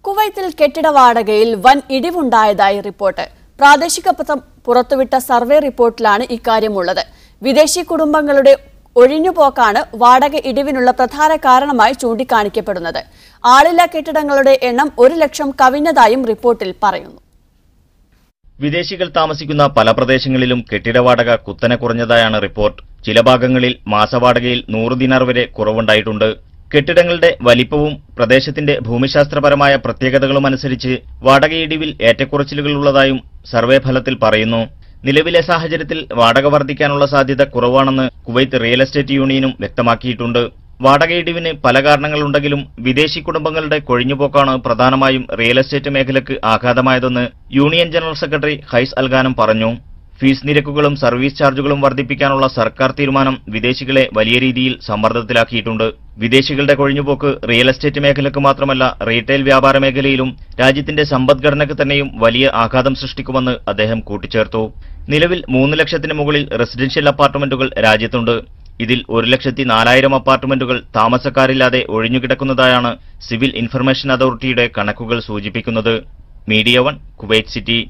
കുവൈത്തിൽ കെട്ടിട വാടകയിൽ വൻ ഇടിവുണ്ടായതായി റിപ്പോർട്ട്. പ്രാദേശിക പത്രം പുറത്തുവിട്ട സർവേ റിപ്പോർട്ടിലാണ് ഇക്കാര്യമുള്ളത്. വിദേശി കുടുംബങ്ങളുടെ ഒഴിഞ്ഞുപോക്കാണ് വാടക ഇടിവിനുള്ള പ്രധാന കാരണമായി ചൂണ്ടിക്കാണിക്കപ്പെടുന്നത്. ആളില്ലാ കെട്ടിടങ്ങളുടെ എണ്ണം 1 ലക്ഷം കവിഞ്ഞതായും റിപ്പോർട്ടിൽ പറയുന്നു. വിദേശികൾ താമസിക്കുന്ന പല പ്രദേശങ്ങളിലും കെട്ടിട വാടക കുത്തനെ കുറഞ്ഞതായാണ് റിപ്പോർട്ട്. ചില ഭാഗങ്ങളിൽ മാസവാടകയിൽ 100 ദിനാർ വരെ കുറവുണ്ടായിട്ടുണ്ട്. കെട്ടിടങ്ങളുടെ വലിപ്പവും പ്രദേശത്തിന്റെ ഭൂമിശാസ്ത്രപരമായ പ്രത്യേകതകളും അനുസരിച്ച് വാടകയിടിവിൽ ഏറ്റക്കുറച്ചിലുകളുള്ളതായും സർവേ ഫലത്തിൽ പറയുന്നു. നിലവിലെ സാഹചര്യത്തിൽ വാടക വർദ്ധിക്കാനുള്ള സാധ്യത കുറവാണെന്ന് കുവൈത്ത് റിയൽ എസ്റ്റേറ്റ് യൂണിയനും വ്യക്തമാക്കിയിട്ടുണ്ട്. വാടകയിടിവിന് പല കാരണങ്ങളുണ്ടെങ്കിലും വിദേശി കുടുംബങ്ങളുടെ കൊഴിഞ്ഞുപോക്കാണ് പ്രധാനമായും റിയൽ എസ്റ്റേറ്റ് മേഖലയ്ക്ക് ആഘാതമായതെന്ന് യൂണിയൻ ജനറൽ സെക്രട്ടറി ഹൈസ് അൽഗാനം പറഞ്ഞു. ഫീസ് നിരക്കുകളും സർവീസ് ചാർജുകളും വർദ്ധിപ്പിക്കാനുള്ള സർക്കാർ തീരുമാനം വിദേശികളെ വലിയ രീതിയിൽ സമ്മർദ്ദത്തിലാക്കിയിട്ടുണ്ട്. വിദേശികളുടെ കൊഴിഞ്ഞുപോക്ക് റിയൽ എസ്റ്റേറ്റ് മേഖലയ്ക്ക് മാത്രമല്ല റീറ്റെയിൽ വ്യാപാര മേഖലയിലും രാജ്യത്തിന്റെ സമ്പദ്ഘടനയ്ക്ക് തന്നെയും വലിയ ആഘാതം സൃഷ്ടിക്കുമെന്ന് അദ്ദേഹം കൂട്ടിച്ചേർത്തു. നിലവിൽ 3 ലക്ഷത്തിന് മുകളിൽ റെസിഡൻഷ്യൽ അപ്പാർട്ട്മെന്റുകൾ രാജ്യത്തുണ്ട്. ഇതിൽ 1,04,000 അപ്പാർട്ട്മെന്റുകൾ താമസക്കാരില്ലാതെ ഒഴിഞ്ഞുകിടക്കുന്നതായാണ് സിവിൽ ഇൻഫർമേഷൻ അതോറിറ്റിയുടെ കണക്കുകൾ സൂചിപ്പിക്കുന്നത്. Media 1 Kuwait city.